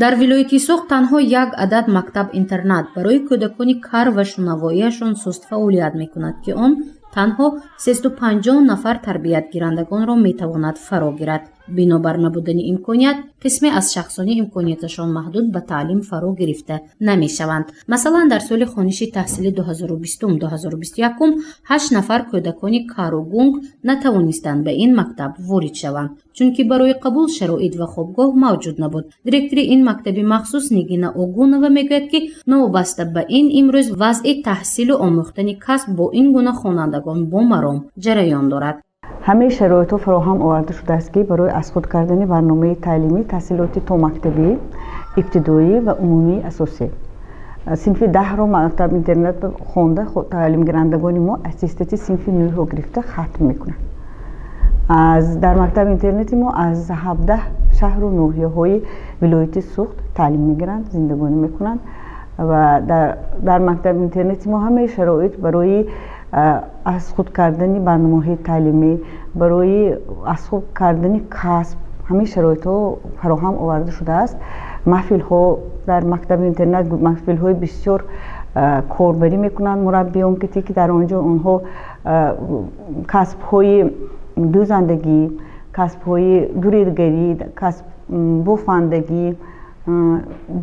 дар вилояти Суғд танҳо як адад мактаб-интернат барои кӯдакони кар ва шунавоияшон суст фаъолият мекунад ки он танҳо 350 нафар тарбиятгирандагонро метавонад фаро гирад. бинобар набудани имконият қисме аз шахсони имконияташон маҳдуд ба таълим фаро гирифта намешаванд. масалан дар соли хониши таҳсили 2020-2021 8 нафар кӯдакони кару гунг натавонистанд ба ин мактаб ворид шаванд, чунки барои қабул шароит ва хобгоҳ мавҷуд набуд. директори ин мактаби махсус Нигина Огунова мегӯяд ки новобаста ба ин имрӯз вазъи таҳсилу омӯхтани касб бо ин гуна хонандагон бо маром ҷараён дорад. ҳамаи шароитҳо фароҳам оварда шудааст ки барои азхуд кардани барномаи таълимӣ таҳсилоти томактабӣ, ибтидоӣ ва умумии асосӣ синфи 10-ро мактаб интернат хонда таълимгирандагони мо аттестати синфи 9-ро гирифта хатм мекунанд. дар мактаби интернати мо аз 17 шаҳру ноҳияҳои вилояти Суғд таълим мегиранд, зиндагонӣ мекунанд ва дар мактаби интернати мо ҳамаи шароит барои аз худ кардани барномаҳои таълимӣ, барои аз худ кардани касб ҳамаи шароитҳо фароҳам оварда шудааст. маҳфилҳо дар мактаби интернат маҳфилҳои бисёр корбарӣ мекунанд мураббиён ки дар онҷо онҳо касбҳои дӯзандагӣ, касбҳои дурезгарӣ, касб бофандагӣ,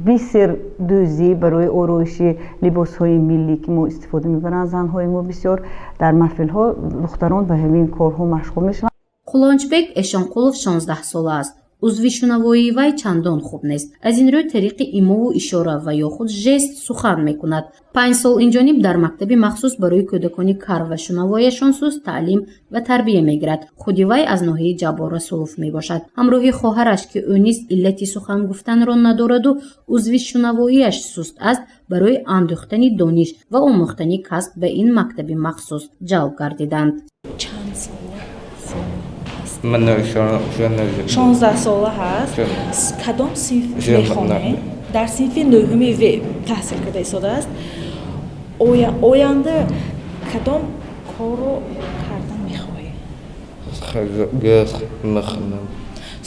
бисер дӯзӣ барои ороиши либосҳои миллӣ ки мо истифода мебаранд занҳои мо бисёр дар маҳфилҳо духтарон ба ҳамин корҳо машғул мешаванд. Қулончбек Эшонқулов 16 сола аст. узви шунавоии вай чандон хуб нест. аз ин рӯ тариқи имову ишора ва ё худ жест сухан мекунад. 5 сол инҷониб дар мактаби махсус барои кӯдакони кар ва шунавоияшон суст таълим ва тарбия мегирад. худи вай аз ноҳияи Ҷаббор Расулов мебошад. ҳамроҳи хоҳараш ки ӯ низ иллати сухан гуфтанро надораду узви шунавоияш суст аст, барои андӯхтани дониш ва омӯхтани касб ба ин мактаби махсус ҷалб гардиданд. 16 сола ҳаст. кадом синф мехонед? дар синфи 9-уми В таҳсил карда истодааст. оянда кадом корро кардан мехоҳед?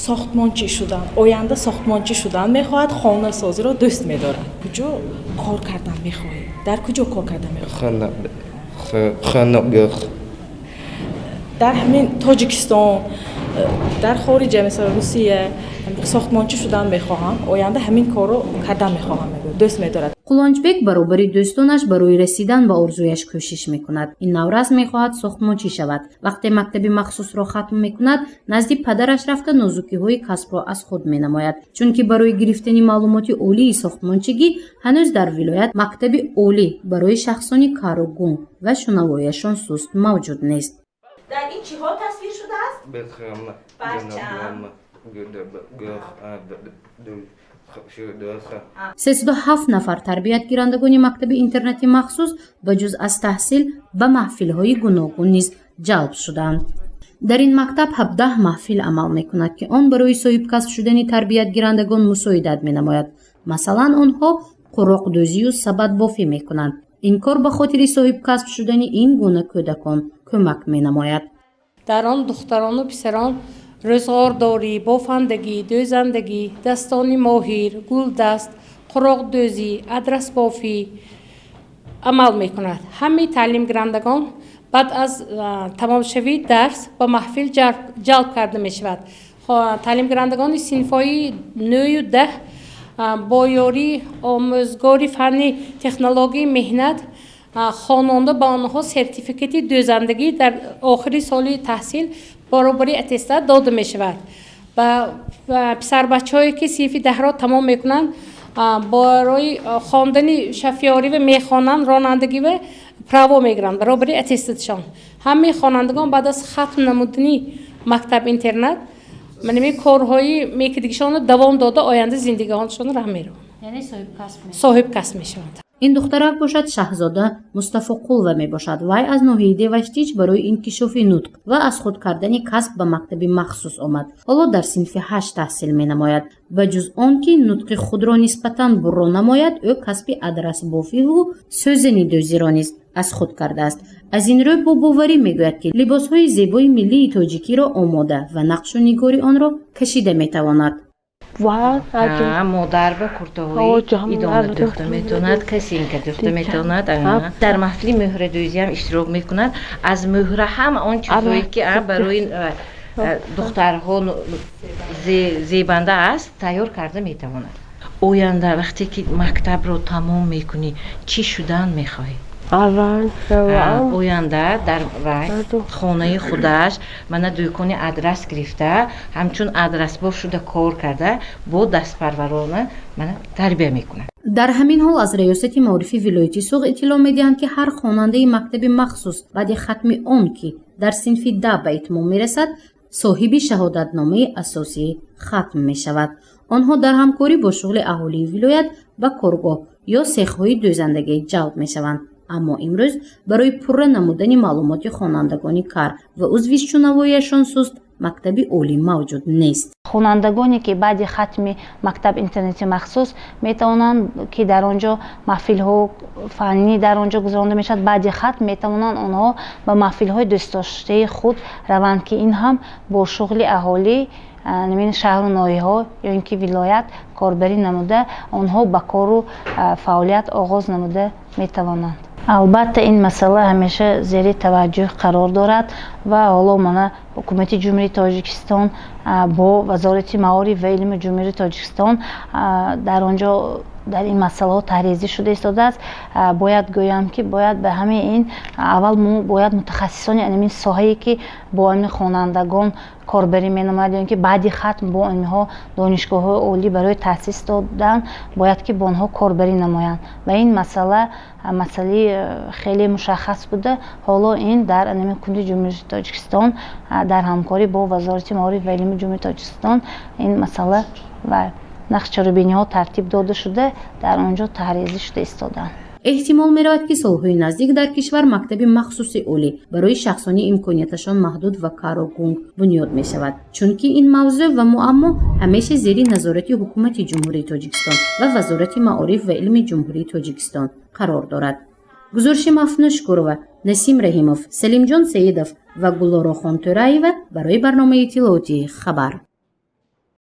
сохтмончӣ шудан. оянда сохтмончӣ шудан мехоҳад, хонасозиро дӯст медорад. куҷо кор кардан мехоҳед? дар куҷо кор кардан мехоҳед? дар ҳамин Тоҷикистон, дар хориҷа мисол Русия сохтмончӣ шудан мехоҳам, оянда ҳамин корро кардан мехоҳам, дӯст медорад. Қулончбек баробари дӯстонаш барои расидан ба орзуяш кӯшиш мекунад. ин наврас мехоҳад сохтмончӣ шавад. вақте мактаби махсусро хатм мекунад, назди падараш рафта нозукиҳои касбро аз худ менамояд, чунки барои гирифтани маълумоти олии сохтмончигӣ ҳанӯз дар вилоят мактаби олӣ барои шахсони кару гунг ва шунавоияшон суст мавҷуд нест. дар ин чиҳо тасвир шудааст? барчам 307 нафар тарбиятгирандагони мактаби интернати махсус ба ҷуз аз таҳсил ба маҳфилҳои гуногун низ ҷалб шуданд. дар ин мактаб 17 маҳфил амал мекунад ки он барои соҳибкасб шудани тарбиятгирандагон мусоидат менамояд. масалан онҳо қуроқдӯзию сабадбофӣ мекунанд. ин кор ба хотири соҳибкасб шудани ин гуна кӯдакон кӯмак менамояд. дар он духтарону писарон рӯзғордорӣ, бофандагӣ, дӯзандагӣ, дастони моҳир, гулдаст, қуроқдӯзӣ, адрасбофӣ амал мекунад. ҳамаи таълимгирандагон баъд аз тамомшавии дарс ба маҳфил ҷалб карда мешавад. таълимгирандагони синфҳои 9-ю 10 бо ёрии омӯзгори фанни технологияи меҳнат хононда ба онҳо сертификати дӯзандагӣ дар охири соли таҳсил баробари аттестат дода мешавад. ба писарбачаҳое ки синфи 10-ро тамом мекунанд барои хондани шафёрӣ ва мехонанд, ронандагӣ ва право мегиранд баробари аттестатшон. ҳамаи хонандагон баъд аз хатм намудани мактаб интернат маними корҳои мекардагишонро давом дода оянда зиндагиҳонашонро раҳ мераванд. яъне соҳибкасб мешаванд. ин духтарак бошад Шаҳзода Мустафоқулова мебошад. вай аз ноҳияи Деваштич барои инкишофи нутқ ва аз худ кардани касб ба мактаби махсус омад. ҳоло дар синфи 8 таҳсил менамояд. ба ҷуз он ки нутқи худро нисбатан бурро намояд, ӯ касби адрасбофиву сӯзани дӯзиро низ аз худ кардааст. аз ин рӯ бо боварӣ мегӯяд ки либосҳои зебои миллии тоҷикиро омода ва нақшу нигори онро кашида метавонад. модар ба куртоҳои идома дӯхта метавонад, касе ин ка дӯхта метавонад дар маҳфили мӯҳрадӯзӣ ҳам иштирок мекунад. Аз мӯҳра ҳам он чизое ки барои духтарҳо зебанда аст тайёр карда метавонад. оянда вақте ки мактабро тамом мекунӣ чӣ шудан мехоҳӣ? оянда дар хонаи худаш мана дӯкони адрас гирифта ҳамчун адрасбоф шуда кор карда бо дастпарварона мана тарбия мекунад. дар ҳамин ҳол аз раёсати маорифи вилояти Суғ иттилоъ медиҳанд ки ҳар хонандаи мактаби махсус баъди хатми он ки дар синфи да ба итмом мерасад соҳиби шаҳодатномаи асосӣ хатм мешавад. онҳо дар ҳамкорӣ бо шуғли аҳолии вилоят ба коргоҳ ё сехҳои дӯзандагӣ ҷалб мешаванд. аммо имрӯз барои пурра намудани маълумоти хонандагони кар ва узви шунавояшон суст мактаби олӣ мавҷуд нест. хонандагоне ки баъди хатми мактаб интернети махсус метавонанд ки дар он ҷо маҳфилҳо фаннӣ дар он ҷо гузаронида мешавад, баъди хатм метавонанд онҳо ба маҳфилҳои дӯстдоштаи худ раванд ки ин ҳам бо шуғли аҳолӣ шаҳру ноҳияҳо ё ин ки вилоят корбарӣ намуда онҳо ба кору фаъолият оғоз намуда метавонанд. албатта ин масъала ҳамеша зери таваҷҷӯҳ қарор дорад ва ҳоло мана ҳукумати ҷумҳурии Тоҷикистон бо вазорати маориф ва илми ҷумҳурии Тоҷикистон дар он ҷо дар ин масъалаҳо таҳризӣ шуда истодааст. бояд гӯям ки бояд ба ҳамаи ин аввал бояд мутахассисони ин соҳае ки бо ин хонандагон корбарӣ менамояд ё ин ки баъди хатм бо инҳо донишгоҳҳои олӣ барои таъсис додан бояд ки бо онҳо корбарӣ намоянд ва ин масъалаи хеле мушаххас буда ҳоло ин дар кунди ҷумҳурии Тоҷикистон дар ҳамкорӣ бо вазорати маориф ва илми ҷумҳурии Тоҷикистон ин масъала ва нақшчарубиниҳо тартиб дода шуда дар он ҷо таҳризӣ шуда истодаанд. эҳтимол меравад ки солҳои наздик дар кишвар мактаби махсуси олӣ барои шахсони имконияташон маҳдуд ва кару гунг бунёд мешавад, чунки ин мавзӯъ ва муаммо ҳамеша зери назорати ҳукумати ҷумҳурии Тоҷикистон ва вазорати маориф ва илми ҷумҳурии Тоҷикистон қарор дорад. гузориши Мафнӯш Шукурова, Насим Раҳимов, Салимҷон Саидов ва Гулоро Хонтӯраева барои барномаи иттилооти Хабар.